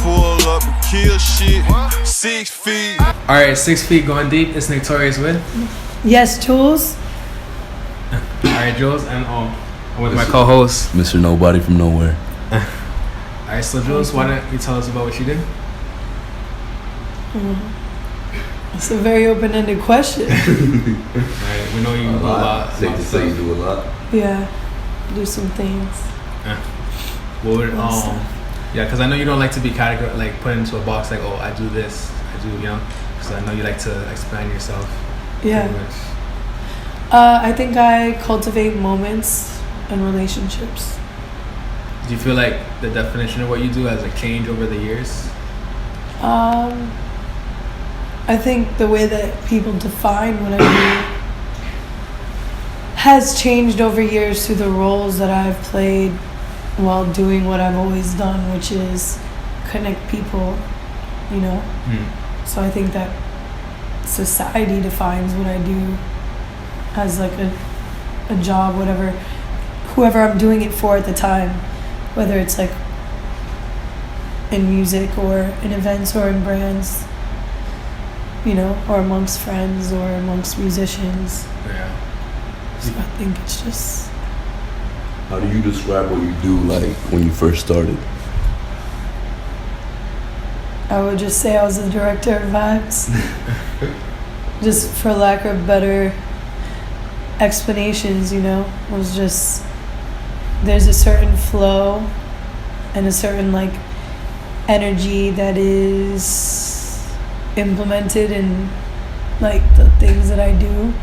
pull up and kill shit. 6 feet. Alright, 6 feet going deep. It's Torius with YesJulz. Alright, Julz, and I'm with my co-host Mr. Nobody from Nowhere. Alright, so Julz, why don't you tell us about what you do? It's a very open-ended question. Alright, we know you do a lot. Safe to say you do a lot. Yeah, do some things. What would yeah, because I know you don't like to be categorized, like put into a box like, oh, I do this, I do, because I know you like to expand yourself. Yeah. I think I cultivate moments and relationships. Do you feel like the definition of what you do has like changed over the years? I think the way that people define what I do has changed over years through the roles that I've played while doing what I've always done, which is connect people, So I think that society defines what I do as like a job, whoever I'm doing it for at the time, whether it's like in music or in events or in brands, or amongst friends or amongst musicians. Yeah. So I think it's just... How do you describe what you do, like, when you first started? I would just say I was the director of vibes. Just for lack of better explanations, it was just... There's a certain flow and a certain, like, energy that is implemented in, like, the things that I do.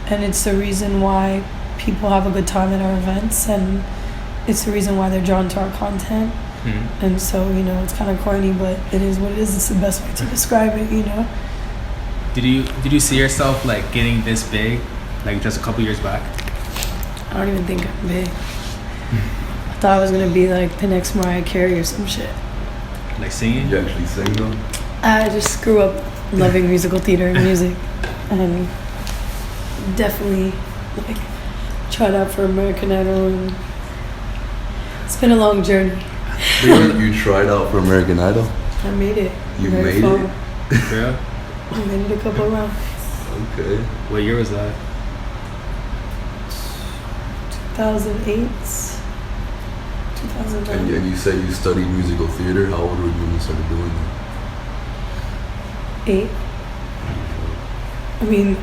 And it's the reason why people have a good time at our events, and it's the reason why they're drawn to our content. And so, it's kind of corny, but it is what it is. It's the best way to describe it, Did you see yourself, like, getting this big, like, just a couple years back? I don't even think I'm big. I thought I was going to be, like, the next Mariah Carey or some shit. Like singing? You actually sing, though? I just grew up loving musical theater and music, and definitely, like, tried out for American Idol, and it's been a long journey. You tried out for American Idol? I made it. You very made far. it? Yeah. I made it a couple rounds. Okay. What year was that? 2008, 2009. And you said you studied musical theater. How old were you when you started doing that? 8. I mean,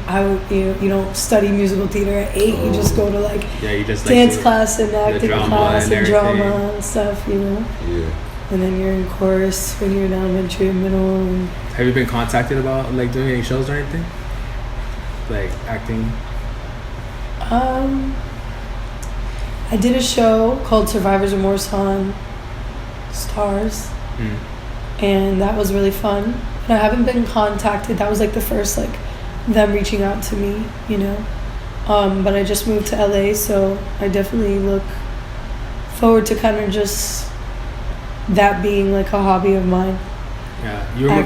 you don't study musical theater at 8. You just go to like dance class and acting class and drama and stuff, Yeah. And then you're in chorus when you're in elementary and middle. And have you been contacted about like doing any shows or anything? Like acting? I did a show called Survivor's Remorse on Stars, and that was really fun. But I haven't been contacted. That was like the first like them reaching out to me, but I just moved to LA, so I definitely look forward to kind of just that being like a hobby of mine. Yeah, you were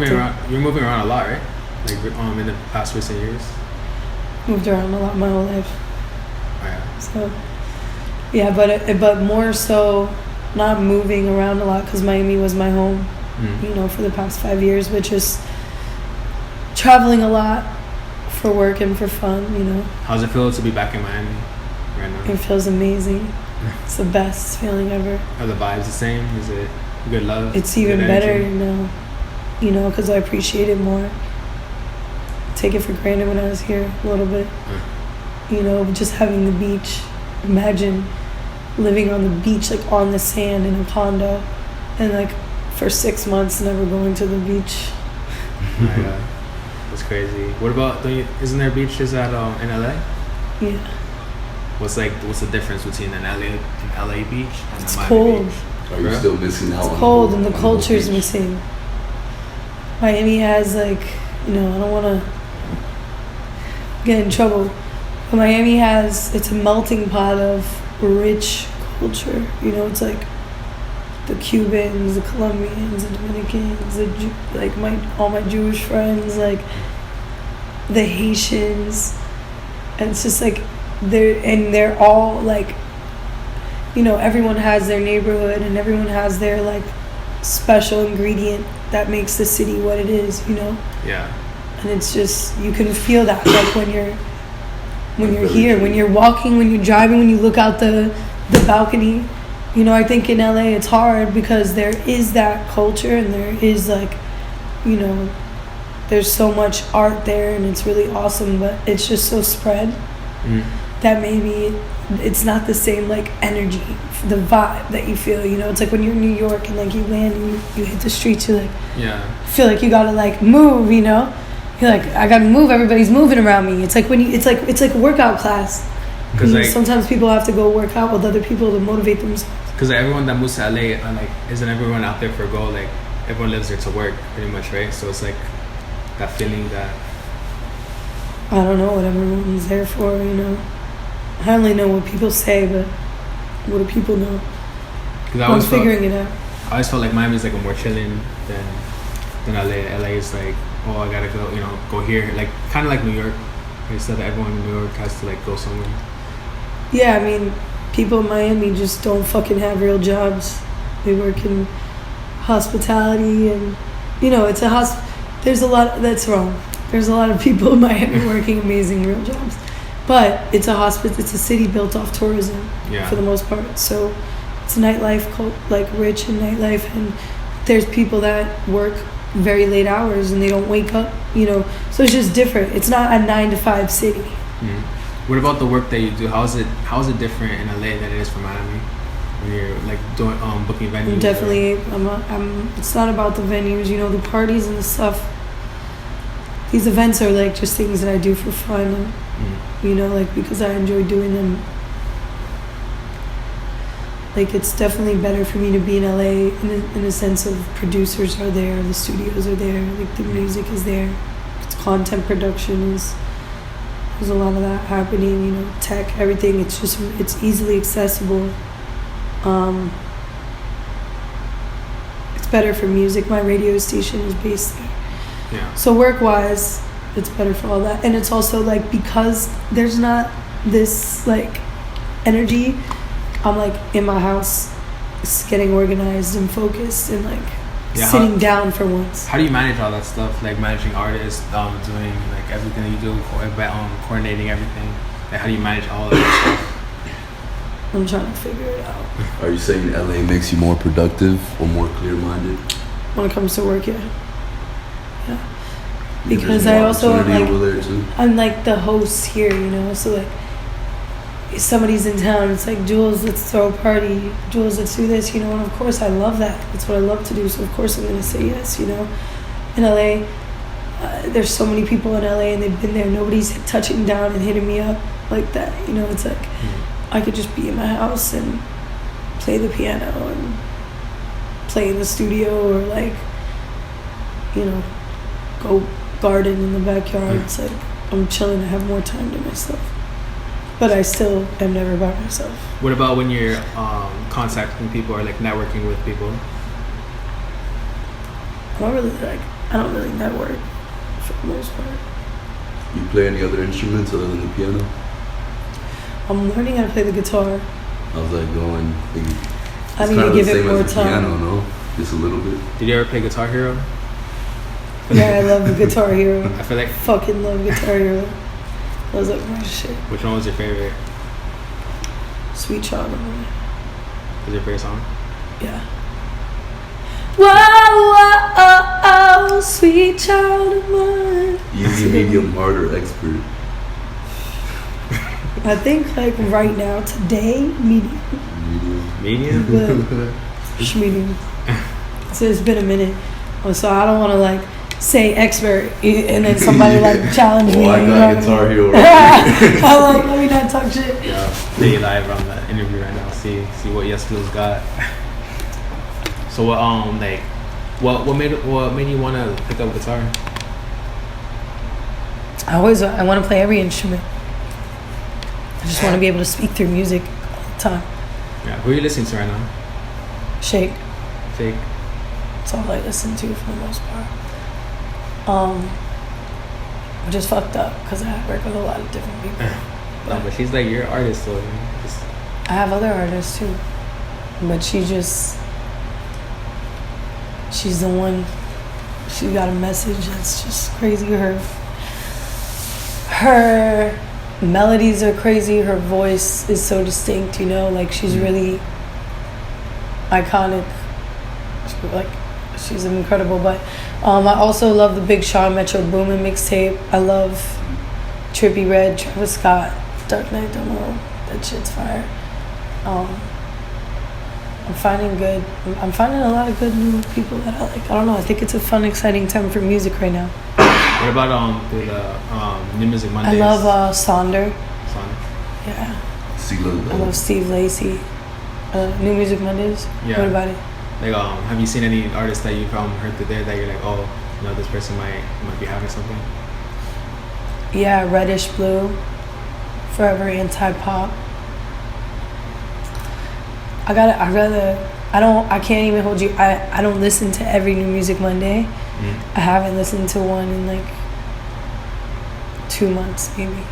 moving around a lot, right? Like in the past recent years. Moved around a lot my whole life. Oh, yeah. So yeah, but more so not moving around a lot because Miami was my home, for the past 5 years, but just traveling a lot for work and for fun, How's it feel to be back in Miami right now? It feels amazing. It's the best feeling ever. Are the vibes the same? Is it good love? It's even better now, because I appreciate it more. Take it for granted when I was here a little bit. Just having the beach. Imagine living on the beach, like on the sand in a condo, and like for 6 months never going to the beach. Oh my God. That's crazy. What about, isn't there beaches in LA? Yeah. What's the difference between an LA beach and it's a Miami cold. beach? Are you still missing out? It's cold and the culture's missing. Miami has like, I don't want to get in trouble, but Miami it's a melting pot of rich culture. It's like the Cubans, the Colombians, the Dominicans, all my Jewish friends, like the Haitians, and it's just like they're all like, everyone has their neighborhood and everyone has their like special ingredient that makes the city what it is, you know. Yeah. And it's just, you can feel that, like when you're Very here, true. when you're walking, when you're driving, when you look out the balcony. You know, I think in LA it's hard because there is that culture and there is like, you know, there's so much art there and it's really awesome, but it's just so spread that maybe it's not the same like energy, the vibe that you feel, you know. It's like when you're in New York and like you land and you hit the streets, you're like, feel like you gotta like move, you know. You're like, I gotta move, everybody's moving around me. It's like when you, it's like a workout class. Because like, sometimes people have to go work out with other people to motivate themselves. Because like, everyone that moves to LA, like, isn't everyone out there for a goal? Like, everyone lives there to work, pretty much, right? So it's like that feeling that... I don't know what everyone's there for, you know. I only know what people say, but what do people know? I'm figuring it out. I always felt like Miami's like a more chilling than LA. LA is like, oh, I gotta go, you know, go here. Like, kind of like New York. They said that everyone in New York has to like go somewhere. Yeah, I mean, people in Miami just don't fucking have real jobs. They work in hospitality and, you know, it's a there's a lot, that's wrong. There's a lot of people in Miami working amazing real jobs. But it's a it's a city built off tourism for the most part. So it's nightlife, like rich in nightlife, and there's people that work very late hours and they don't wake up, you know. So it's just different. It's not a 9-to-5 city. What about the work that you do? How is it different in LA than it is from Miami? When you're like doing booking venues? Definitely, it's not about the venues, you know, the parties and the stuff. These events are like just things that I do for fun, and, you know, like because I enjoy doing them. Like it's definitely better for me to be in LA in a sense of producers are there, the studios are there, like the music is there, it's content production there's a lot of that happening, you know, tech, everything. It's just, it's easily accessible. It's better for music. My radio station is based there. Yeah. So work-wise, it's better for all that. And it's also like, because there's not this like energy, I'm like in my house, it's getting organized and focused and like sitting down for once. How do you manage all that stuff? Like managing artists, doing like everything that you do, coordinating everything. Like how do you manage all of that stuff? I'm trying to figure it out. Are you saying LA makes you more productive or more clear-minded? When it comes to work, yeah. Because I also am like, over there too. I'm like the host here, you know. So like, if somebody's in town, it's like, Julz, let's throw a party. Julz, let's do this, you know. And of course, I love that. It's what I love to do. So of course, I'm gonna say yes, you know. In LA, there's so many people in LA, and they've been there. Nobody's touching down and hitting me up like that, you know. It's like I could just be in my house and play the piano and play in the studio, or like, you know, go garden in the backyard. It's like I'm chilling. I have more time to myself, but I still am never by myself. What about when you're contacting people or like networking with people? I don't really network for the most part. You play any other instruments other than the piano? I'm learning how to play the guitar. How's that going? I need to give it more time. Piano, no? Just a little bit. Did you ever play Guitar Hero? Yeah, I love the Guitar Hero. I feel like fucking love Guitar Hero. That was like my shit. Which one was your favorite? Sweet Child of Mine. Was your favorite song? Yeah. Whoa, whoa, oh, sweet child of mine. Easy, medium, hard, or expert? I think like right now, today, medium. Medium? Medium. So it's been a minute. So I don't want to like say expert and then somebody like challenge me. I got Guitar Hero. I'm like, let me not talk shit. Yeah, stay live on the interview right now. See what YesJulz got. So what made you want to pick up guitar? I want to play every instrument. I just want to be able to speak through music all the time. Yeah, who are you listening to right now? Shake. That's all I listen to for the most part. Which is fucked up because I work with a lot of different people. But she's like your artist, so I have other artists too, but she just she's the one. She got a message that's just crazy. Her melodies are crazy. Her voice is so distinct, you know, like she's really iconic. Like she's incredible. But I also love the Big Sean Metro Boomin mixtape. I love Trippie Redd, Travis Scott, Dark Knight, don't know. That shit's fire. I'm finding a lot of good new people that I like. I don't know. I think it's a fun, exciting time for music right now. What about the New Music Mondays? I love Sonder. Sonder. Yeah. I love Steve Lacy. New Music Mondays. Yeah. What about it? Like, have you seen any artists that you've heard through there that you're like, oh, you know, this person might be having something? Yeah, Reddish Blue, Forever Anti-Pop. I can't even hold you. I don't listen to every New Music Monday. I haven't listened to one in like 2 months, maybe.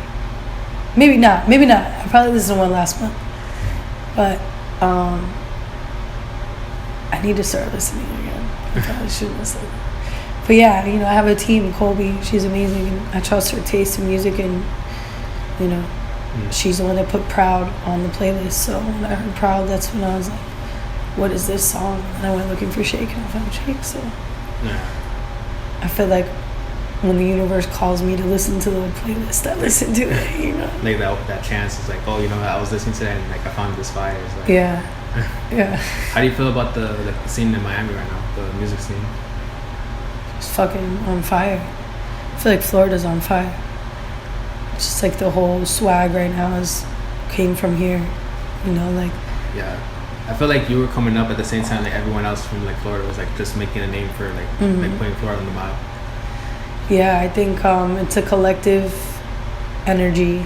Maybe not. I probably listened to one last month. But I need to start listening again. I probably should listen. But yeah, you know, I have a team, Colby. She's amazing, and I trust her taste in music, and you know, she's the one that put Proud on the playlist. So when I heard Proud, that's when I was like, what is this song? And I went looking for Shake, and I found Shake. So I feel like when the universe calls me to listen to the playlist, I listen to it, you know. Like that chance is like, oh, you know, I was listening to that and like I found this fire. It's like, yeah. How do you feel about the scene in Miami right now, the music scene? It's fucking on fire. I feel like Florida's on fire. It's just like the whole swag right now came from here, you know, like. Yeah. I feel like you were coming up at the same time like everyone else from like Florida was like just making a name for like like putting Florida on the map. Yeah, I think it's a collective energy.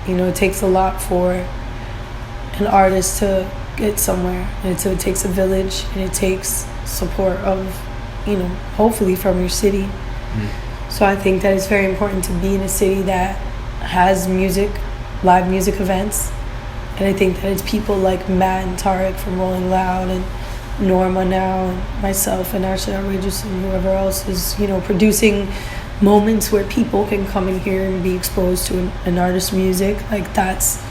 You know, it takes a lot for an artist to get somewhere, and it takes a village, and it takes support of, you know, hopefully from your city. So I think that it's very important to be in a city that has music, live music events. And I think that it's people like Matt and Tarek from Rolling Loud, and Norma now, and myself, and Ashley Outrageous, and whoever else is, you know, producing moments where people can come in here and be exposed to an artist's music. Like, that's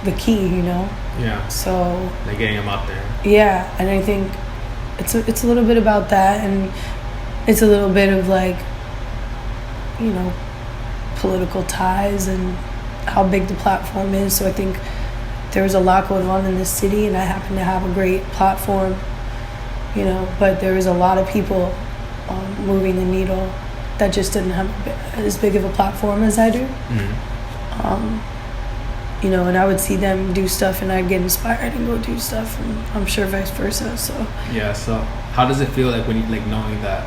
the key, you know? Yeah. So. Like getting them out there. Yeah, and I think it's a little bit about that, and it's a little bit of like, you know, political ties and how big the platform is. So I think there's a lot going on in this city, and I happen to have a great platform, you know, but there is a lot of people moving the needle that just didn't have as big of a platform as I do. You know, and I would see them do stuff and I'd get inspired and go do stuff, and I'm sure vice versa. So yeah. So how does it feel like when you like knowing that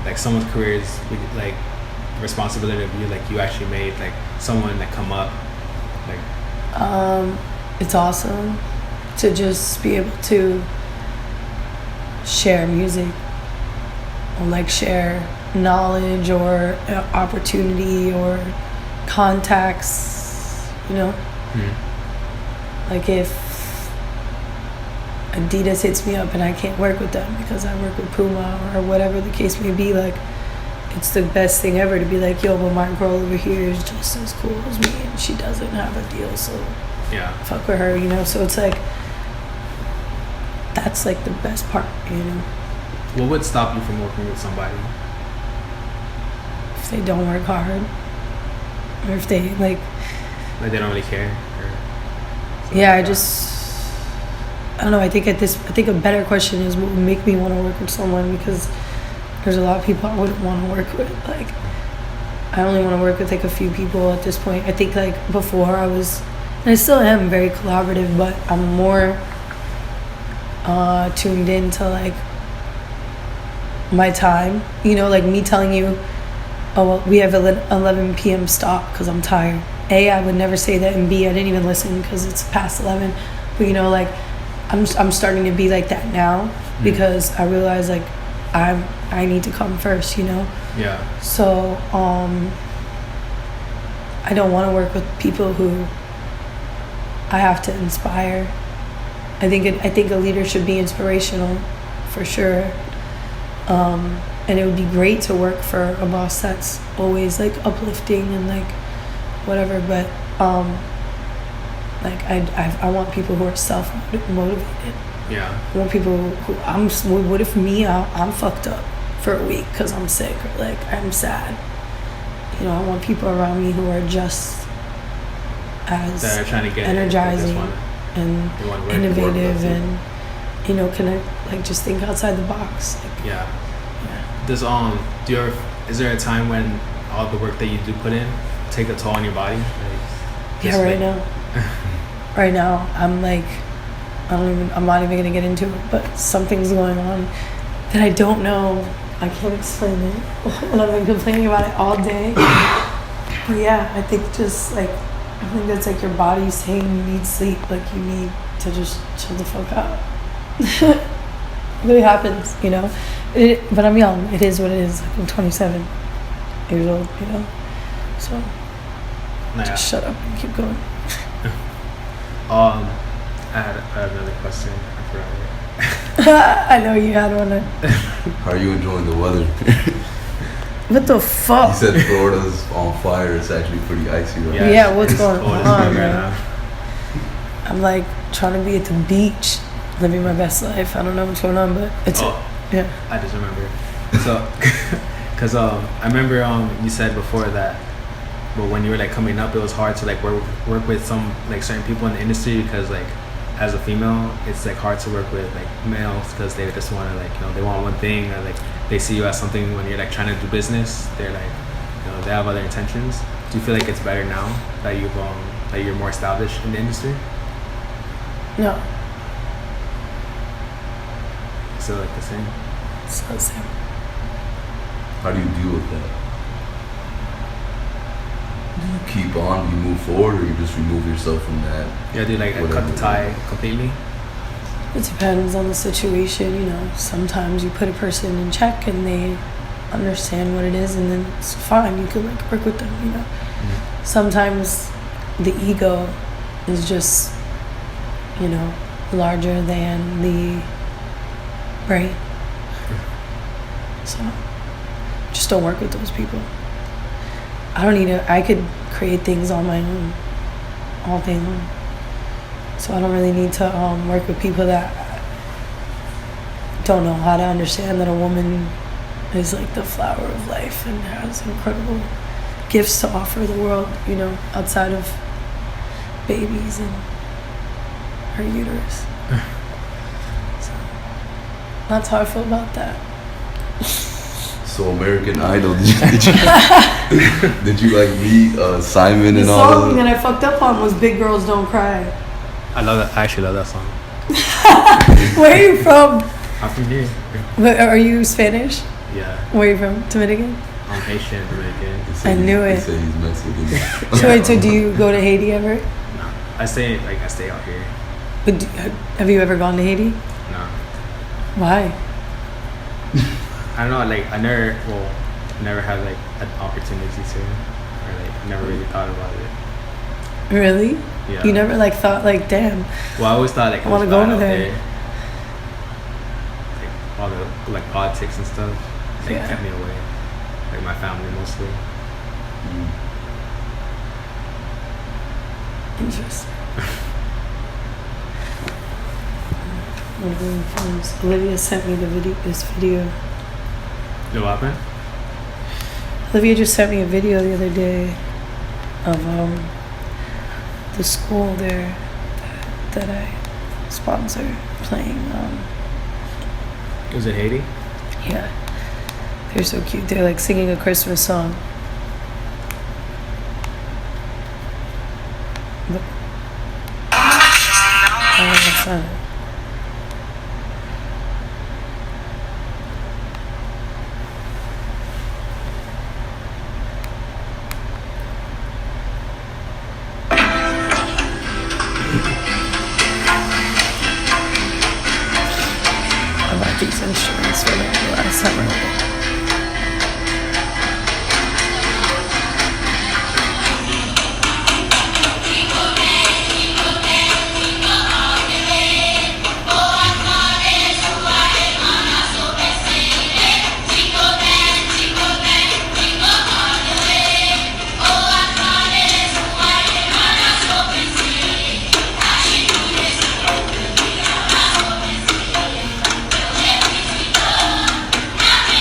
like someone's career is like responsibility of you, like you actually made like someone that come up like it's awesome to just be able to share music or like share knowledge or opportunity or contacts, you know. Like if Adidas hits me up and I can't work with them because I work with Puma or whatever the case may be, like it's the best thing ever to be like, yo, but my girl over here is just as cool as me and she doesn't have a deal, so yeah, fuck with her, you know. So it's like, that's like the best part, you know. What would stop you from working with somebody? If they don't work hard, or if they like they don't really care, yeah, I don't know. I think a better question is what would make me want to work with someone, because there's a lot of people I wouldn't want to work with. Like, I only want to work with like a few people at this point. I think like before I was, and I still am, very collaborative, but I'm more tuned into like my time. You know, like me telling you, oh, well, we have 11 p.m. stop because I'm tired. A, I would never say that, and B, I didn't even listen because it's past 11. But you know, like I'm starting to be like that now because I realize like I need to come first, you know. Yeah. So I don't want to work with people who I have to inspire. I think a leader should be inspirational, for sure. And it would be great to work for a boss that's always like uplifting and like whatever, but like I want people who are self-motivated. Yeah. I want people who what if me, I'm fucked up for a week because I'm sick or like I'm sad. You know, I want people around me who are just as that are trying to get energizing and innovative and, you know, connect, like just think outside the box. Like, yeah. Does is there a time when all the work that you do put in take a toll on your body? Yeah, right now. Right now, I'm like, I'm not even gonna get into it, but something's going on that I don't know. I can't explain it, and I've been complaining about it all day. But yeah, I think that's like your body saying you need sleep, like you need to just chill the fuck out. But it happens, you know. But I'm young. It is what it is. Like, I'm 27 years old, you know. So just shut up and keep going. I had another question. I forgot it. I know you had one. How are you enjoying the weather? What the fuck? You said Florida's on fire. It's actually pretty icy right now. Yeah, what's going on, right man? now. I'm like trying to be at the beach, living my best life. I don't know what's going on, but it's yeah. I just remember. So, because I remember you said before that, but when you were like coming up, it was hard to like work with some like certain people in the industry because like as a female, it's like hard to work with like males because they just want to like, you know, they want one thing or like they see you as something when you're like trying to do business. They're like, you know, they have other intentions. Do you feel like it's better now that you're more established in the industry? No. Still like the same? Still the same. How do you deal with that? Do you keep on, you move forward, or you just remove yourself from that? Yeah, do you like cut the tie completely? It depends on the situation, you know. Sometimes you put a person in check and they understand what it is and then it's fine. You can like work with them, you know. Mm-hmm. Sometimes the ego is just, you know, larger than the brain. So just don't work with those people. I could create things on my own all day long. So I don't really need to work with people that don't know how to understand that a woman is like the flower of life and has incredible gifts to offer the world, you know, outside of babies and her uterus. So that's how I feel about that. So American Idol, did you like meet Simon and all that? The that? song that I fucked up on was Big Girls Don't Cry. I love that. I actually love that song. Where are you from? I'm from here. Are you Spanish? Yeah. Where are you from? Dominican? I'm Haitian, Dominican. I knew it. He said he's Mexican. So wait, so do you go to Haiti ever? No. I stay out here. But have you ever gone to Haiti? No. Why? I don't know, like I never had like an opportunity to, or like never really thought about it. Really? Yeah. You never like thought like, damn. Well, I always thought like I want to go over there. Like all the like politics and stuff, like kept me away. Like my family mostly. Interesting. One of my friends, Olivia sent me this video. What happened? Olivia just sent me a video the other day of the school there that I sponsor playing. Was it Haiti? Yeah, they're so cute. They're like singing a Christmas song. Look. Oh, that's not it. These instruments for the last summer.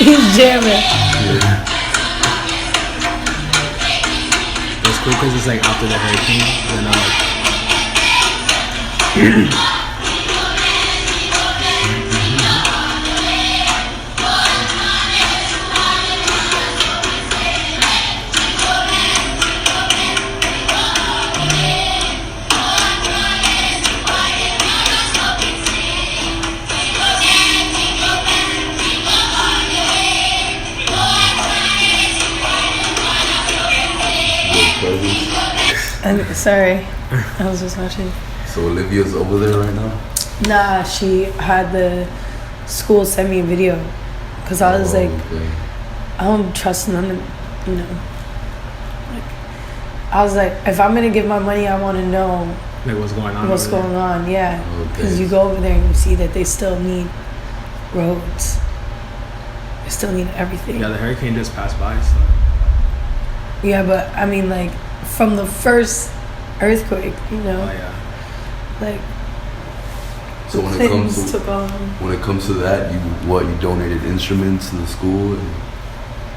He's jamming. Yeah. It's cool because it's like after the hurricane, and sorry, I was just watching. So Olivia's over there right now? Nah, she had the school send me a video because I was like, okay. I don't trust none of, you know. Like, I was like, if I'm gonna give my money, I want to know like what's going on. what's going on, yeah. Because Okay. you go over there and you see that they still need roads. They still need everything. Yeah, the hurricane just passed by, so Yeah, but I mean, like, from the first earthquake, you know, oh yeah. like, So the when it comes Clintons to took on. when it comes to that, you donated instruments to the school and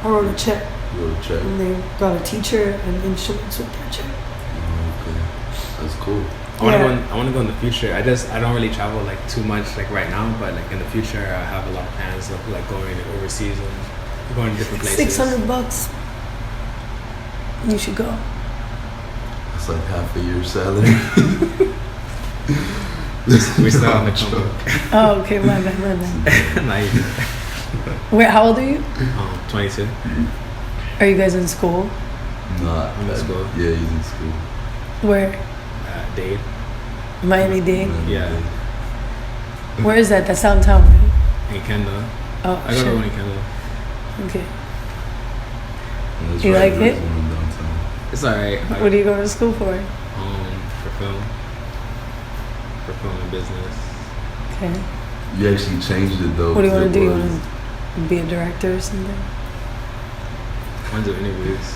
I wrote a check, you wrote a check. and they got a teacher and instruments with their check. Okay, that's cool. I want to Yeah. go. I want to go in the future. I don't really travel like too much like right now, but like in the future, I have a lot of plans of like going overseas and going to different places. $600. You should go. It's like half a year's salary. We still on the combo. Oh, okay, my bad. Not even. Wait, how old are you? 22. Are you guys in school? Nah, I'm in school. Yeah, he's in school. Where? Dade. Miami-Dade? Yeah. Where is that? That's downtown, right? In Kendall. Oh, I go to shit. one in Kendall. Okay. And it's You right like there, it? it's one downtown. It's alright. What do you go to school for? For film. For film and business. Okay. You actually changed it though. What do you want to do? You was- want to be a director or something? I want to do interviews.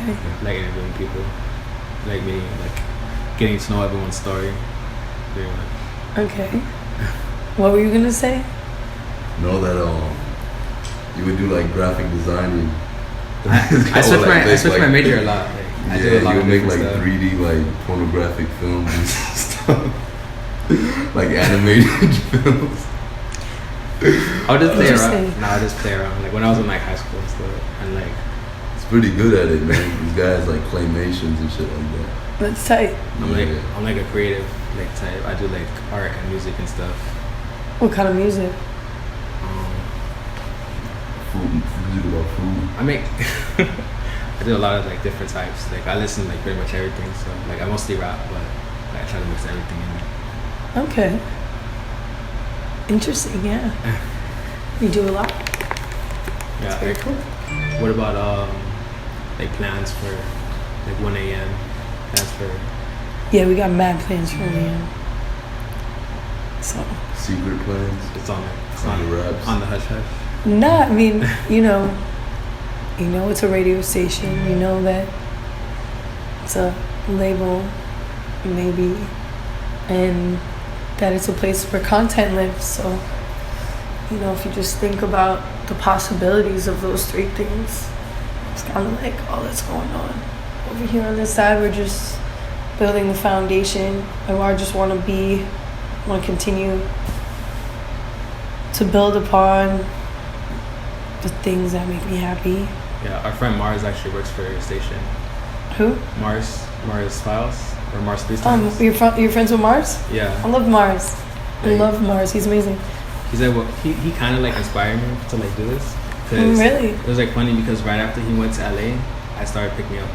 Okay. Like interviewing people. Like meeting, like getting to know everyone's story. Pretty much. Okay. What were you gonna say? know that you would do like graphic design. I switched my major a lot. Like, I do a lot you of would make like different stuff. 3D like pornographic films and stuff. Like animated films. I'll just play Interesting. around. No, I'll just play around. Like when I was in like high school and stuff, and like It's pretty good at it, man. These guys like claymations and shit like that. That's tight. I'm like a creative like type. I do like art and music and stuff. What kind of music? Music about food. I make I do a lot of like different types. Like I listen to like pretty much everything. So like I mostly rap, but like, I try to mix everything in. Okay. Interesting, yeah. You do a lot. Yeah. That's very cool. What about like plans for like 1 a.m. Plans for Yeah, we got mad plans for me. So, Secret plans. it's on the raps. on the hush hush. nah, I mean, you know it's a radio station. You know that it's a label, maybe, and that it's a place where content lives. So, if you just think about the possibilities of those three things, it's kind of like all that's going on. Over here on this side, we're just building the foundation, and I just want to continue to build upon the things that make me happy. Yeah, our friend Mars actually works for your station. Who? Mars Files or Mars 3 times. You're friends with Mars? Yeah. I love Mars. I Yeah, love Mars. He's amazing. He's like, well, he kind of like inspired me to like do this. Really? It was like funny because right after he went to LA, I started picking up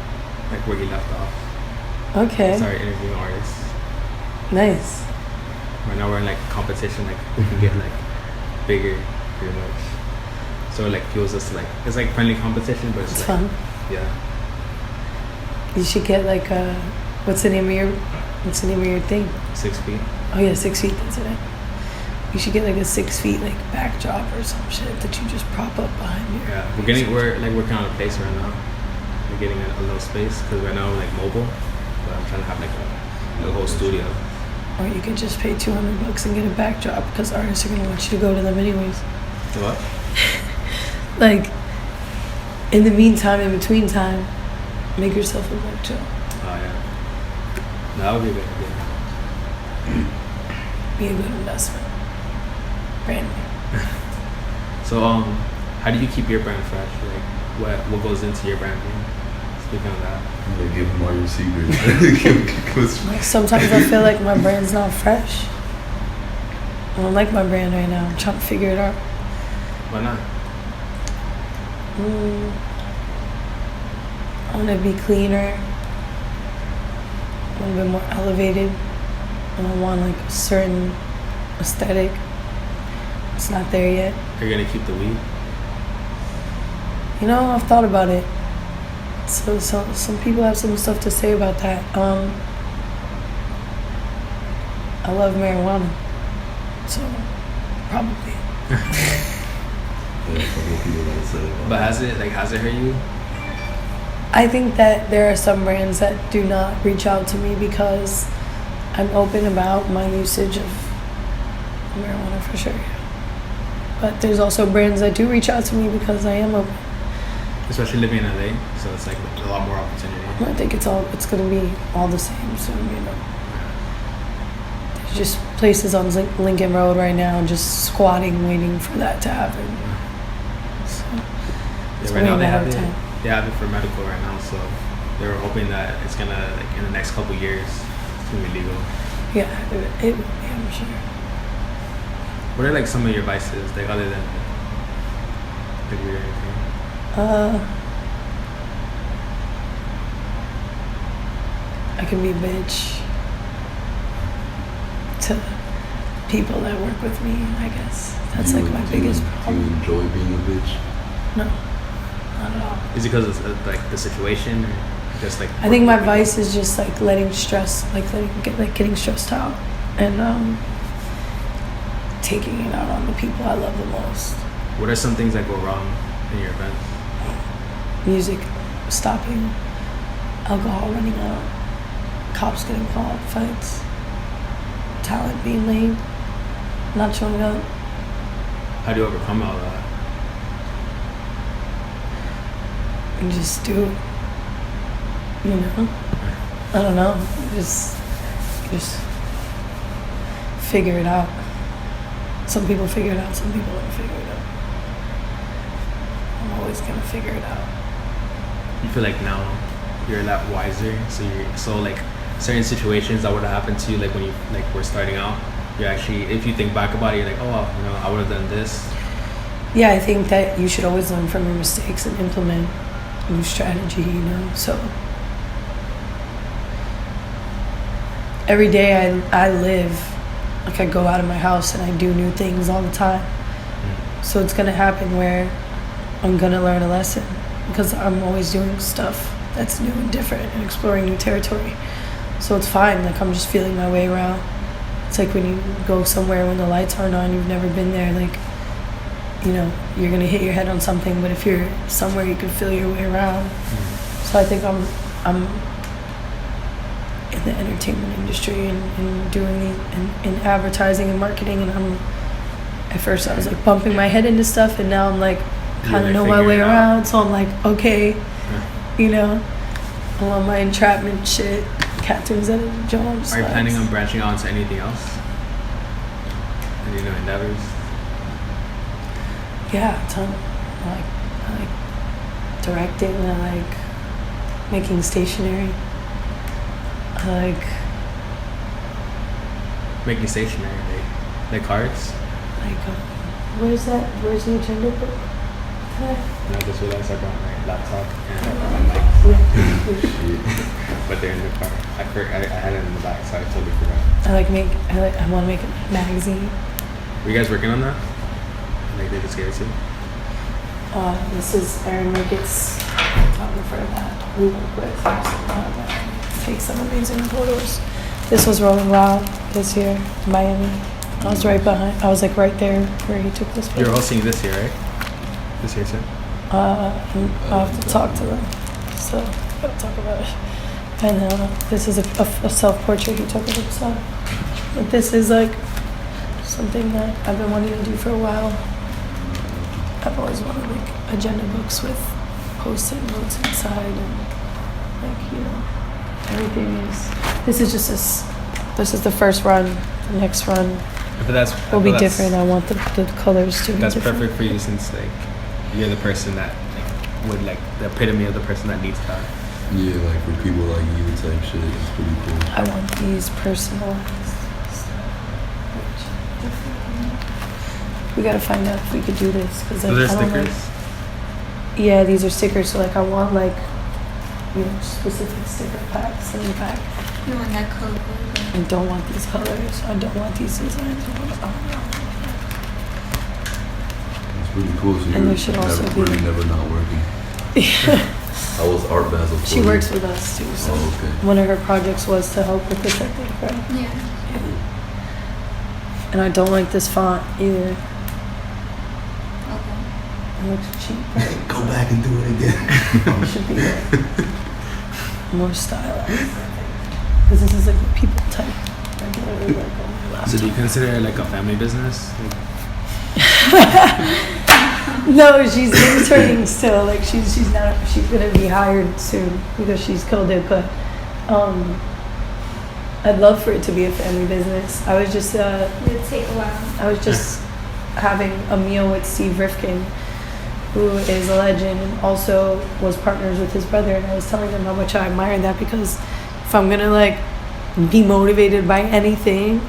like where he left off. I Okay. started interviewing artists. Nice. Right now we're in like competition, like who can get like bigger, pretty much. So it like fuels us to like it's like friendly competition, but It's like, fun. Yeah. You should get like what's the name of your thing? 6 feet. Oh yeah, 6 feet. That's it. You should get like a 6 feet like backdrop or some shit that you just prop up behind you. Yeah, we're like working on a place right now. We're getting a little space because right now we're like mobile, but I'm trying to have like a whole studio. Or you could just pay $200 and get a backdrop because artists are gonna want you to go to them anyways. So what? Like, in the meantime, in between time, make yourself look like Joe. Oh yeah. No, that would be a good idea. Be a good investment. Brand new. So how do you keep your brand fresh? Like what goes into your branding? Speaking of that. Like, give them all your secrets. Like, sometimes I feel like my brand's not fresh. I don't like my brand right now. I'm trying to figure it out. Why not? I want to be cleaner, a little bit more elevated, and I want like a certain aesthetic. It's not there yet. Are you gonna keep the weed? You know, I've thought about it. So some people have some stuff to say about that. I love marijuana, so probably. But has it hurt you? I think that there are some brands that do not reach out to me because I'm open about my usage of marijuana for sure. But there's also brands that do reach out to me because I am open. Especially living in LA, so it's like a lot more opportunity. I think it's gonna be all the same soon, you know. There's just places on Lincoln Road right now just squatting, waiting for that to happen. So it's right now only a matter of time. They have it for medical right now, so they're hoping that it's gonna, like, in the next couple years, it's gonna be legal. Yeah, it will be, I'm sure. What are like some of your vices, like other than like weed or anything? I can be a bitch to people that work with me, I guess. That's like my biggest problem. Do you enjoy being a bitch? No, not at all. Is it because of like the situation, or just like? I think my vice is just like getting stressed out and taking it out on the people I love the most. What are some things that go wrong in your events? Music stopping, alcohol running out, cops getting called, fights, talent being late, not showing up. How do you overcome all that? And just do it. You know? I don't know. Just figure it out. Some people figure it out, some people don't figure it out. I'm always gonna figure it out. You feel like now you're a lot wiser, so like certain situations that would have happened to you, like when you like were starting out, you actually, if you think back about it, you're like, oh, you know, I would have done this. Yeah, I think that you should always learn from your mistakes and implement new strategy, you know. So every day I live like I go out of my house and I do new things all the time. So it's gonna happen where I'm gonna learn a lesson because I'm always doing stuff that's new and different and exploring new territory. So it's fine, like I'm just feeling my way around. It's like when you go somewhere when the lights aren't on, you've never been there, like, you know, you're gonna hit your head on something, but if you're somewhere you can feel your way around. So I think I'm in the entertainment industry and doing in advertising and marketing, and at first I was like bumping my head into stuff, and now I'm like kind of know my way around. So I'm like, okay, you know, I'm on my entrapment shit. Captain's at a job. Are you planning on branching out into anything else? Any new endeavors? Yeah, a ton. I like directing. I like making stationery. I like making stationery, like cards. Like, where's the agenda book? No, I just realized I brought my laptop and my mic. But they're in the car. I had it in the back, so I totally forgot. I want to make a magazine. Were you guys working on that? Like they just gave it to you? This is Aaron Ricketts, photographer that we work with. Take some amazing photos. This was Rolling Loud this year in Miami. I was right behind. I was like right there where he took this photo. You're hosting this year, right? This year too? I'll have to talk to them. So I gotta talk about it. And this is a self-portrait he took of himself. But this is like something that I've been wanting to do for a while. I've always wanted like agenda books with post-it notes inside, and like, you know, everything is. This is the first run. The next run will be different. I want the colors to be that's different. perfect for you, since like you're the person that like, would like the epitome of the person that needs that. Yeah, like for people like you type shit, it's pretty cool. I want these personalized. We gotta find out if we could do this, because like, Those I are don't stickers. like. Yeah, these are stickers. So like, I want like, you know, specific sticker packs in the back. You want that color? I don't want these colors. I don't want these designs. It's pretty cool. So And there should also be- really never not working. I was Art Basel. She works with us too. So Oh, okay. one of her projects was to help with this, I think, right? Yeah. And I don't like this font either. Okay. It looks cheap. Right? Go back and do it again. It should be like more stylized. Because this is like what people type. Like, literally, like, on my laptop. So do you consider it like a family business? Like, No, she's interning still. Like she's gonna be hired soon because she's killed it. But I'd love for it to be a family business. I was just It would take a while. I was just having a meal with Steve Rifkin, who is a legend and also was partners with his brother, and I was telling him how much I admire that, because if I'm gonna like be motivated by anything,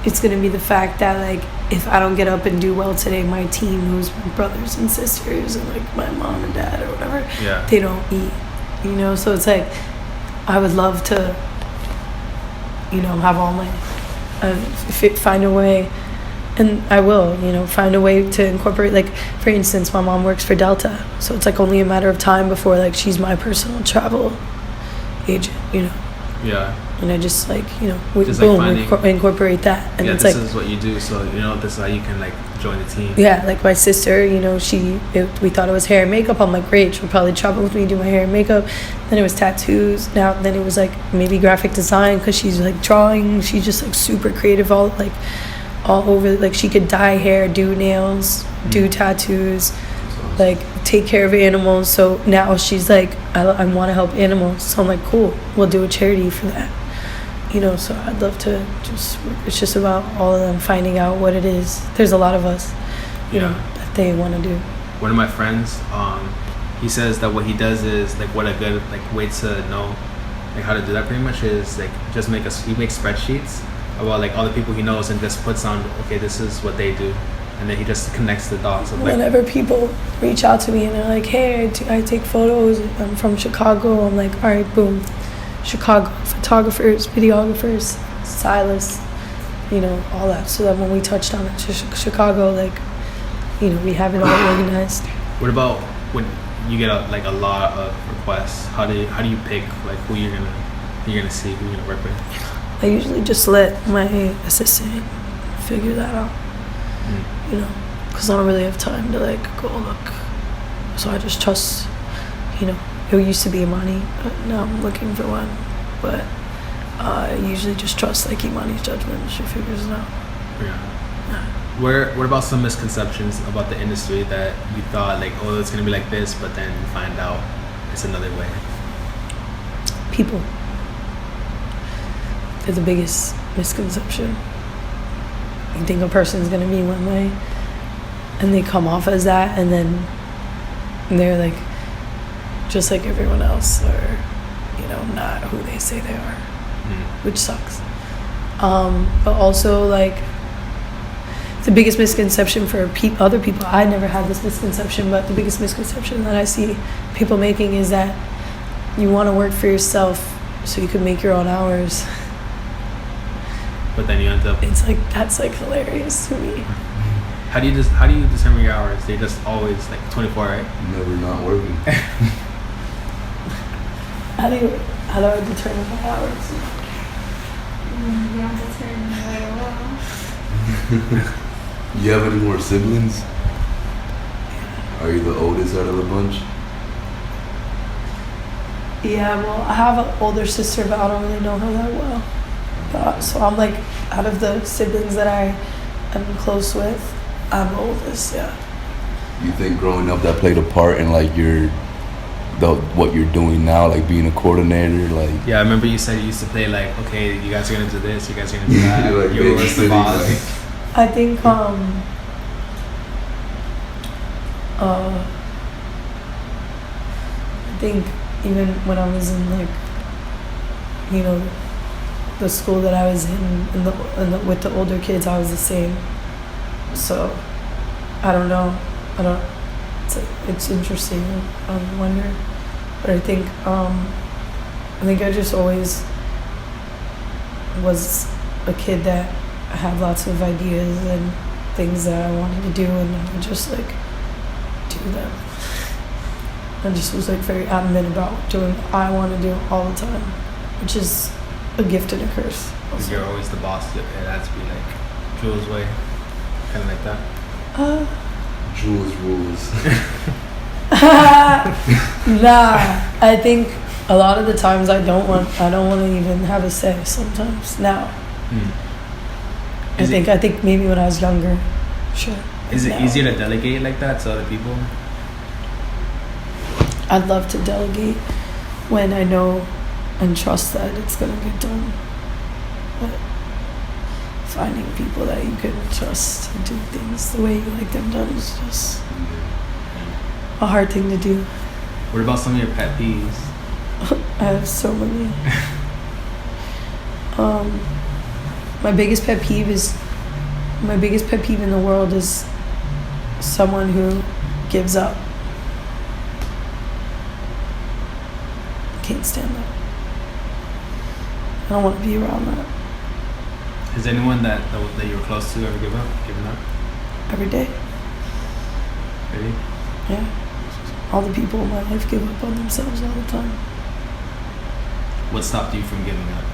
it's gonna be the fact that like if I don't get up and do well today, my team, who's my brothers and sisters and like my mom and dad or whatever, yeah. they don't eat, you know. So it's like I would love to, you know, have all my find a way, and I will, you know, find a way to incorporate, like for instance, my mom works for Delta, so it's like only a matter of time before like she's my personal travel agent, you know. Yeah. And I just like, you know, we, Just, boom, like, finding- incorporate that, and Yeah, it's this like, is what you do, so you know this is how you can like join the team. yeah, like my sister, you know, we thought it was hair and makeup. I'm like, great, she'll probably travel with me, do my hair and makeup. Then it was tattoos. Then it was like maybe graphic design, because she's like drawing. She's just like super creative, all over. Like she could dye hair, do nails, do tattoos, like take care of animals. So now she's like, I want to help animals. So I'm like, cool, we'll do a charity for that. You know, so I'd love to it's just about all of them finding out what it is. There's a lot of us, you know, that they want to do. One of my friends, he says that what he does is like what a good like way to know like how to do that pretty much is like just he makes spreadsheets about like all the people he knows and just puts on, okay, this is what they do, and then he just connects the dots of like, Whenever people reach out to me and they're like, hey, I take photos, I'm from Chicago, I'm like, all right, boom, Chicago, photographers, videographers, stylists, you know, all that. So that when we touched on it, Chicago, like, you know, we have it all organized. what about when you get a lot of requests? How do you pick like who you're gonna see, who you're gonna work with? I usually just let my assistant figure that out, you know, because I don't really have time to like go look. So I just trust, you know. It used to be Imani, but now I'm looking for one. But I usually just trust like Imani's judgment. She figures it out. Yeah. What about some misconceptions about the industry that you thought like, oh, it's gonna be like this, but then you find out it's another way? People. They're the biggest misconception. You think a person's gonna be one way, and they come off as that, and then they're like just like everyone else, or you know, not who they say they are, which sucks. But also like the biggest misconception for other people, I never had this misconception, but the biggest misconception that I see people making is that you want to work for yourself so you can make your own hours. But then you end up. It's like that's like hilarious to me. How do you determine your hours? They're just always like 24, right? Never not working. How do I determine my hours? You don't determine very well. You have any more siblings? Are you the oldest out of the bunch? Yeah, well, I have an older sister, but I don't really know her that well. So I'm like, out of the siblings that I am close with, I'm the oldest, yeah. You think growing up that played a part in like what you're doing now, like being a coordinator, like? Yeah, I remember you said you used to play like, okay, you guys are gonna do this, you guys are gonna do that. Like You were the boss. I think I think even when I was in like, you know, the school that I was in the with the older kids, I was the same. So I don't know. It's interesting. I wonder, but I think I just always was a kid that had lots of ideas and things that I wanted to do, and I would just like do them. I just was like very adamant about doing what I want to do all the time, which is a gift and a curse. Because you're always the boss. It has to be like Julz way, kind of like that. Julz rules. Nah, I think a lot of the times I don't want to even have a say sometimes now. I think maybe when I was younger, sure. Is it easier to delegate like that to other people? I'd love to delegate when I know and trust that it's gonna get done. But finding people that you can trust to do things the way you like them done is just a hard thing to do. What about some of your pet peeves? I have so many. My biggest pet peeve in the world is someone who gives up. Can't stand that. I don't want to be around that. Has anyone that you were close to ever given up? Every day. Really? Yeah. All the people in my life give up on themselves all the time. What stopped you from giving up?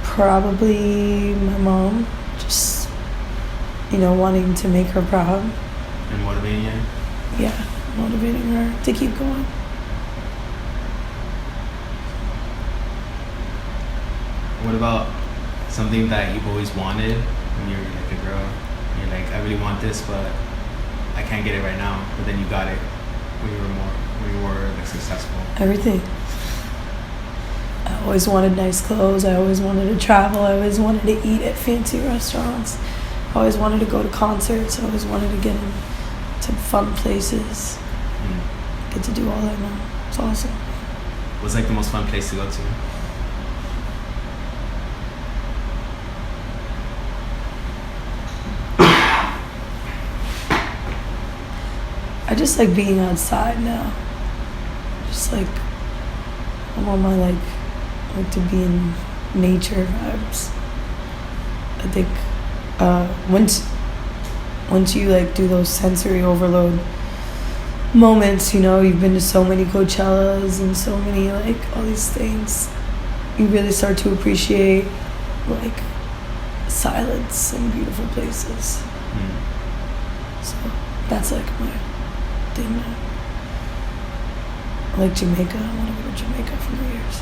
Probably my mom, just, wanting to make her proud. And motivating you? Yeah, motivating her to keep going. What about something that you've always wanted when you're like a girl? You're like, I really want this, but I can't get it right now. But then you got it when you were like successful. Everything. I always wanted nice clothes. I always wanted to travel. I always wanted to eat at fancy restaurants. I always wanted to go to concerts. I always wanted to get into fun places. Get to do all that now. It's awesome. What's like the most fun place to go to? I just like being outside now. Just like, I'm on my like to be in nature vibes. I think once you like do those sensory overload moments, you've been to so many Coachellas and so many like all these things, you really start to appreciate like silence and beautiful places. So that's like my thing now. I like Jamaica. I want to go to Jamaica for New Year's.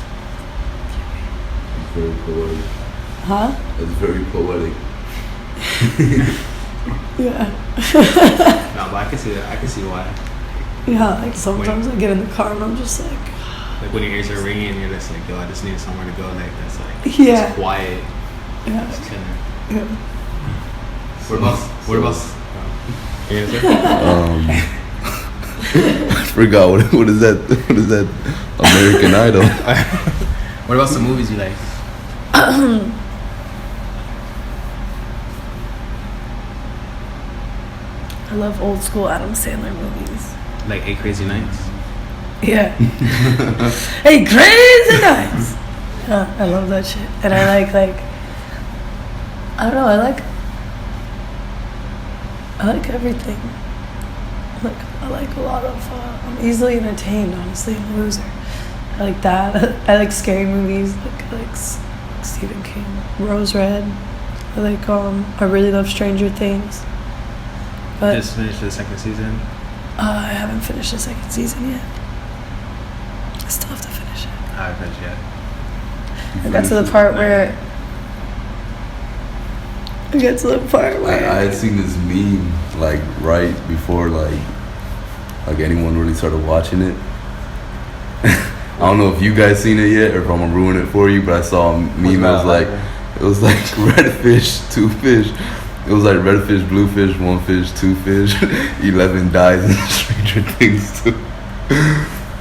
It's very poetic. Huh? It's very poetic. Yeah. No, but I can see that. I can see why. Yeah, like sometimes I get in the car and I'm just like when your ears are ringing and you're just like, yo, I just need somewhere to go. Like that's like yeah. It's quiet. Yeah. Just chilling. Yeah. What about? I forgot what is that? What is that? American Idol. What about some movies you like? I love old school Adam Sandler movies. Like 8 Crazy Nights? Yeah. Hey, Crazy Nights! I love that shit. And I like, I don't know, I like everything. I like a lot of, I'm easily entertained, honestly, I'm a loser. I like that. I like scary movies, I like Stephen King, Rose Red. I really love Stranger Things. But just finished the second season? I haven't finished the second season yet. It's tough to finish it. I haven't finished yet. I got to the part where. I got to the part where. I had seen this meme like right before like anyone really started watching it. I don't know if you guys seen it yet or if I'm gonna ruin it for you, but I saw a meme that was like red fish, 2 fish. It was like red fish, blue fish, 1 fish, 2 fish, 11 dies in Stranger Things too.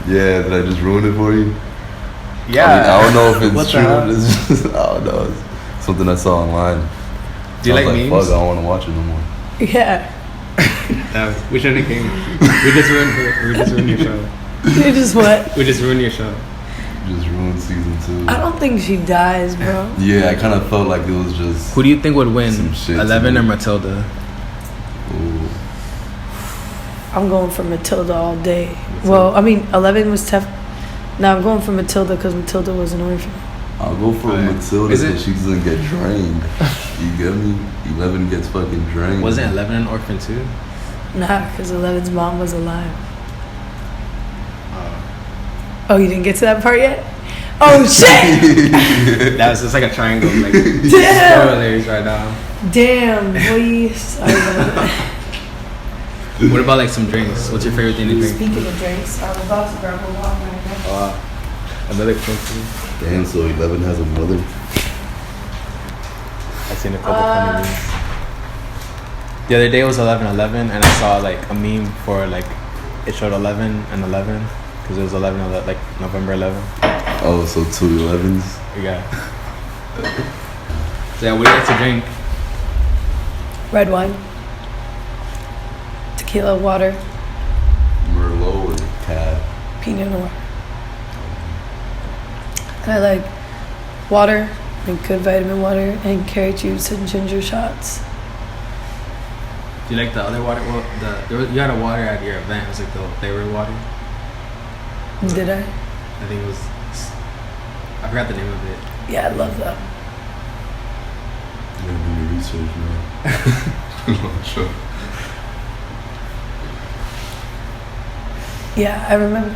Yeah, did I just ruin it for you? Yeah. I don't know if it's What the true. hell? It's just, I don't know. It's something I saw online. Do you I was like memes? Fuck, I don't want to watch it no more. Yeah. We should have came. We just ruined your show. You just what? We just ruined your show. Just ruined season 2. I don't think she dies, bro. Yeah, I kind of felt like it was just. Who do you think would win, Some shit 11 to or me. Matilda? Ooh. I'm going for Matilda all day. Well, I mean, 11 was tough. No, I'm going for Matilda because Matilda was an orphan. I'll go for Right. Matilda Is it- because she doesn't get drained. You get me? 11 gets fucking drained. Wasn't 11 an orphan too? Nah, because 11's mom was alive. Oh, you didn't get to that part yet? Oh, shit! That's just like a triangle. Like Damn! spoilers right now. Damn, boy. Sorry about that. What about like some drinks? What's your favorite thing to drink? Speaking of drinks, I'm about to grab a water right now. Another drink. Damn, so 11 has a mother. I seen a couple funny memes. The other day was 11/11, and I saw like a meme for like it showed 11 and 11 because it was 11 like November 11. Oh, so 2 11s. Yeah. So yeah, what do you like to drink? Red wine, tequila, water, Merlot and Cab. Pinot Noir. And I like water, like good vitamin water, and carrot juice and ginger shots. Do you like the other water? Well, you had a water at your event. It was like the flavored water. Did I? I think it was. I forgot the name of it. Yeah, I love that. You gotta do your research, man. Sure. Yeah, I remember.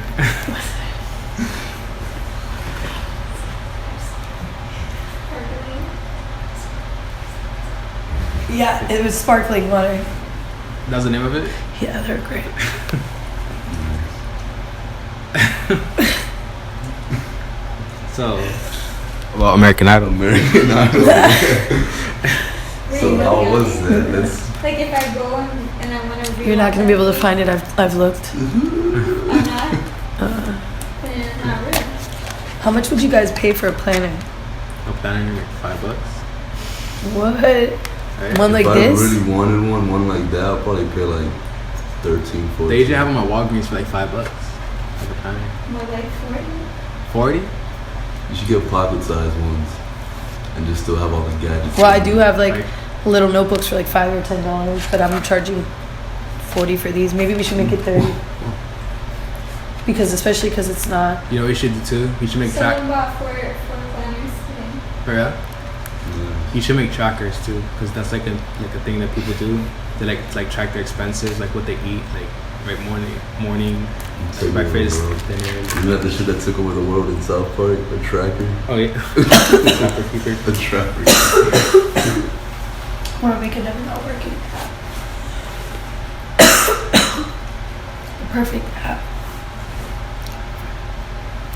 Sparkling. Yeah, it was sparkling water. That was the name of it. Yeah, they're great. So, well, American Idol. American Idol. So Really how looking was at that? me. That's Like if I go and I want to read. You're not gonna be able to find it. I've looked. I'm not. Then not really. How much would you guys pay for a planner? I'm planning like $5. What? Right? One like if this? I really wanted one like that, I'd probably pay like 13, 14. They usually have them at Walgreens for like $5 at the time. More like 40. 40? You should get pocket-sized ones and just still have all the gadgets. Well, I do have like Like- little notebooks for like $5 or $10, but I'm charging $40 for these. Maybe we should make it $30. Because especially because it's not. You know what you should do too? You should make Someone bought four planners today. For real? Yeah. You should make trackers too, because that's like a thing that people do. They like track their expenses, like what they eat, like right morning, Take over breakfast, the world. dinner. Isn't that the shit that took over the world in South Park? A tracker? Oh yeah, tracker keeper. A tracker. Or make it never not working. The perfect app.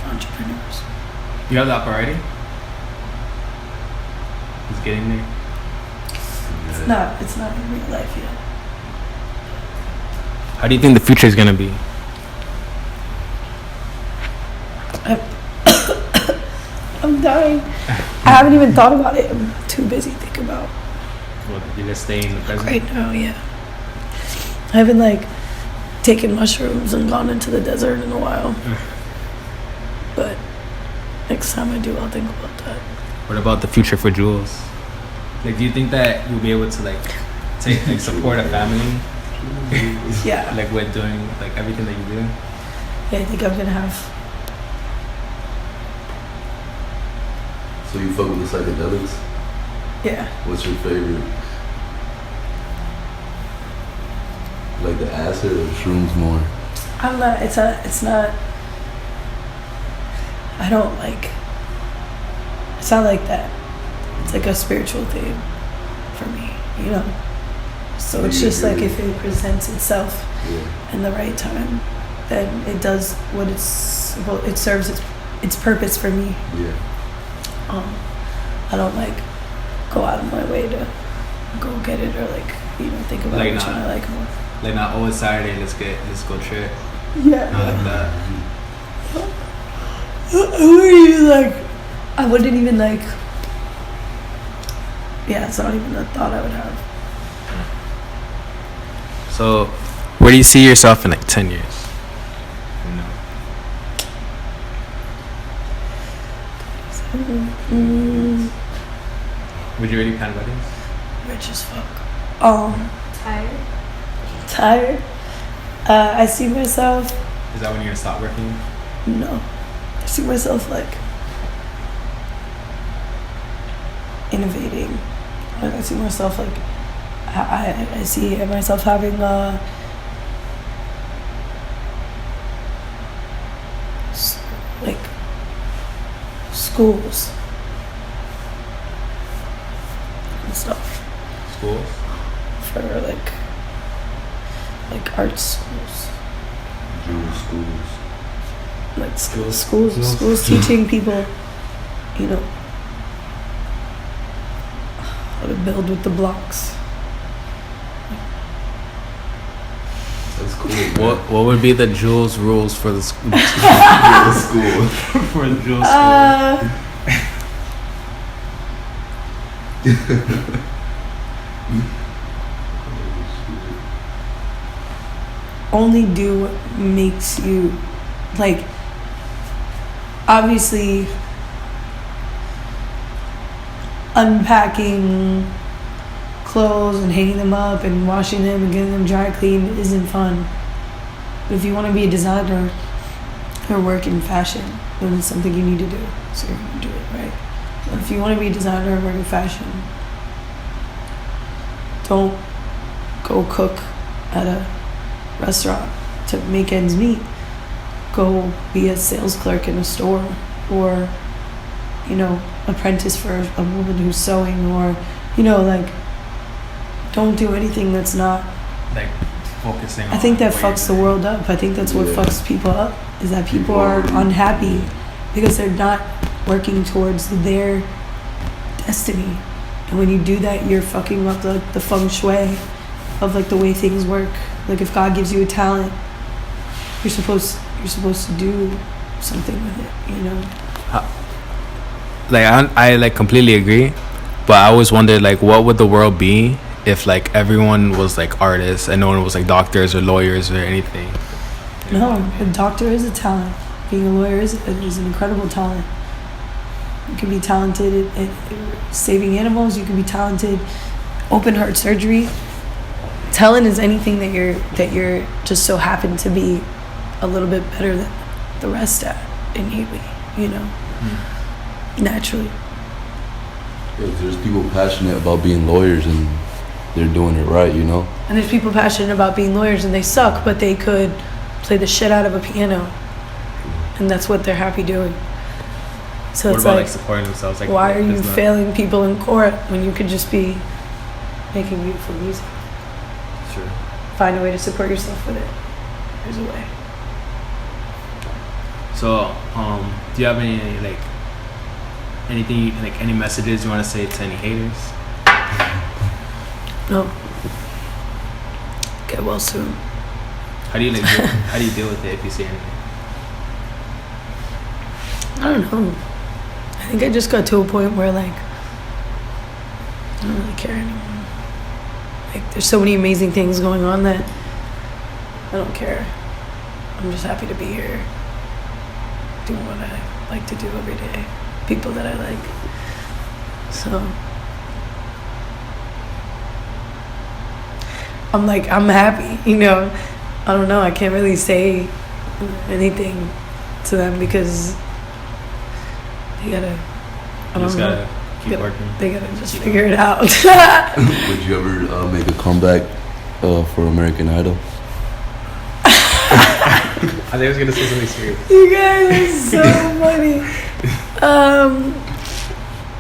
Entrepreneurs. You have the app already? It's getting there. It's not in real life yet. How do you think the future is gonna be? I'm dying. I haven't even thought about it. I'm too busy thinking about Well, you're just staying in the present. right now, yeah. I haven't like taken mushrooms and gone into the desert in a while. But next time I do, I'll think about that. What about the future for Julz? Like, do you think that you'll be able to like support a family, Yeah. like with doing like everything that you do? Yeah, I think I'm gonna have. So you fuck with the psychedelics? Yeah. What's your favorite? Like the acid or shrooms more? I'm not. It's not. I don't like. It's not like that. It's like a spiritual thing for me, you know. So it's just like if it presents itself in the right time, then it does what it serves its purpose for me. Yeah. I don't like go out of my way to go get it or like think about like which one I like more. Like not always Saturday. Let's go trip. Yeah. Not like that. I wouldn't even like. Yeah, it's not even a thought I would have. So, where do you see yourself in like 10 years? Would you already plan weddings? Rich as fuck. Tired. I see myself. Is that when you're gonna stop working? No, I see myself like innovating. Like I see myself like I see myself having like schools and stuff. Schools? For like art schools. Jewish schools. Like schools teaching people, how to build with the blocks. That's cool. Man. What would be the Julz rules for the school? For the school. For the Julz school. Only do what makes you, like, obviously unpacking clothes and hanging them up and washing them and getting them dry clean isn't fun. But if you want to be a designer or work in fashion, then it's something you need to do. So you're going to do it, right? But if you want to be a designer or work in fashion, don't go cook at a restaurant to make ends meet. Go be a sales clerk in a store, or apprentice for a woman who's sewing, or don't do anything that's not like focusing. I think that fucks the world up. I think that's what fucks people up, is that people are unhappy because they're not working towards their destiny. And when you do that, you're fucking up the feng shui of like the way things work. Like if God gives you a talent, you're supposed to do something with it, I like completely agree, but I always wondered like what would the world be if like everyone was like artists and no one was like doctors or lawyers or anything. No, a doctor is a talent. Being a lawyer is an incredible talent. You can be talented at saving animals. You can be talented open heart surgery. Talent is anything that you're just so happen to be a little bit better than the rest at innately, naturally. Yeah, there's people passionate about being lawyers and they're doing it right, And there's people passionate about being lawyers and they suck, but they could play the shit out of a piano, and that's what they're happy doing. So what it's about like supporting themselves? Like, why are you failing people in court when you could just be making beautiful music? Sure. Find a way to support yourself with it. There's a way. So, do you have any anything like any messages you want to say to any haters? No. Get well soon. How do you deal with it if you see anything? I don't know. I think I just got to a point where like I don't really care anymore. Like there's so many amazing things going on that I don't care. I'm just happy to be here, doing what I like to do every day, people that I like. So I'm happy, I don't know, I can't really say anything to them because they gotta keep working. They gotta just figure it out. Would you ever make a comeback for American Idol? I I was gonna say something serious. You guys are so funny.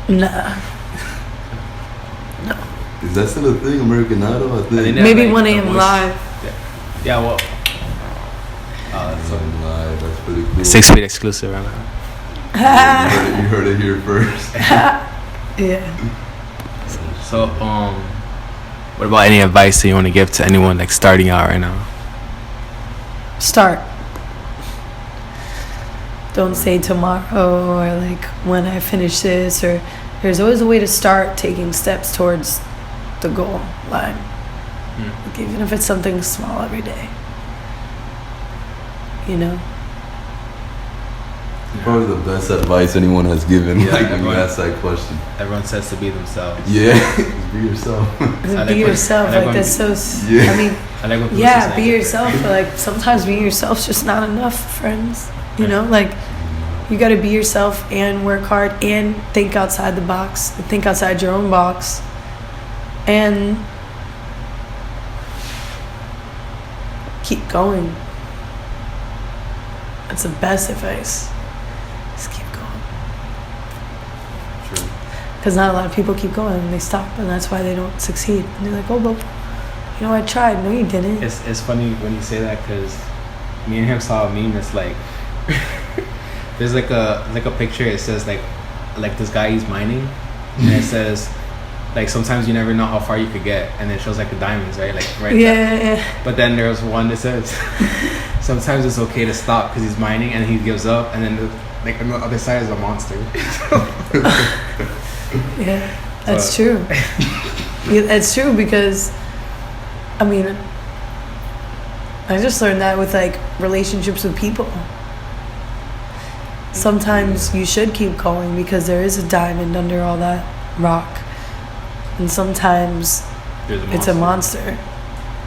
Nah. Is that still a thing, American Idol? I think. Yeah, Maybe like, 1 a.m. the voice- live. Yeah, well. Oh, that's so Live. That's pretty cool. 6 feet exclusive right now. You heard it here first. Yeah. So, what about any advice that you want to give to anyone like starting out right now? Start. Don't say tomorrow or like when I finish this, or there's always a way to start taking steps towards the goal line. Like, even if it's something small every day. You know? Probably the best advice anyone has given. Yeah, like when you everyone- ask that question. Everyone says to be themselves. Yeah, just be yourself. I Be like when- yourself. I like Like, when that's so. Yeah. I mean, I like when people yeah, say be that. yourself. But like sometimes being yourself's just not enough, friends. You know, like you got to be yourself and work hard and think outside the box, and think outside your own box, and keep going. That's the best advice. Just keep going. True. Because not a lot of people keep going and they stop, and that's why they don't succeed. And they're like, oh, but you know, I tried. No, you didn't. It's funny when you say that because me and him saw a meme that's like there's like a picture. It says like this guy, he's mining, and it says like sometimes you never know how far you could get, and it shows like the diamonds, right? Like right. Yeah. But then there's one that says sometimes it's okay to stop because he's mining and he gives up, and then like on the other side is a monster. Yeah, that's true. Yeah, that's true because, I mean, I just learned that with like relationships with people. Sometimes you should keep going because there is a diamond under all that rock, and sometimes it's a monster.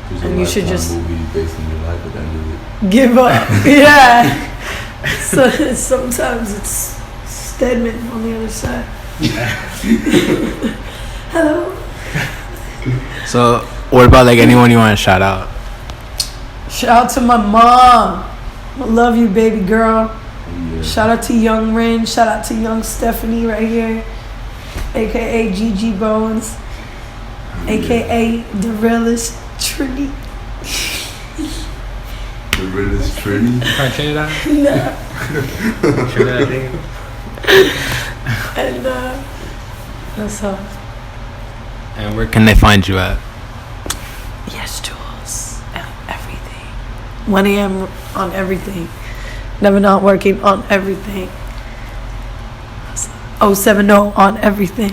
There's And you should just- movie based on your life at the end of it. Give up. Yeah. So sometimes it's Stedman on the other side. Hello. So what about like anyone you want to shout out? Shout out to my mom. I love you, baby girl. Yeah. Shout out to young Rin. Shout out to young Stephanie right here, aka Gigi Bones, aka the realest Trinity. The realest Trinity. Can't change that. No. Sure that I think. And that's all. And where can they find you at? YesJulz and everything. 1 a.m. on everything. Never not working on everything. 070 on everything.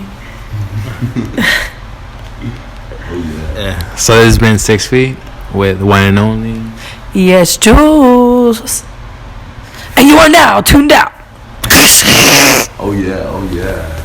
Oh yeah. Yeah. So this has been 6 feet with one and only. YesJulz. And you are now tuned out. Oh yeah. Oh yeah.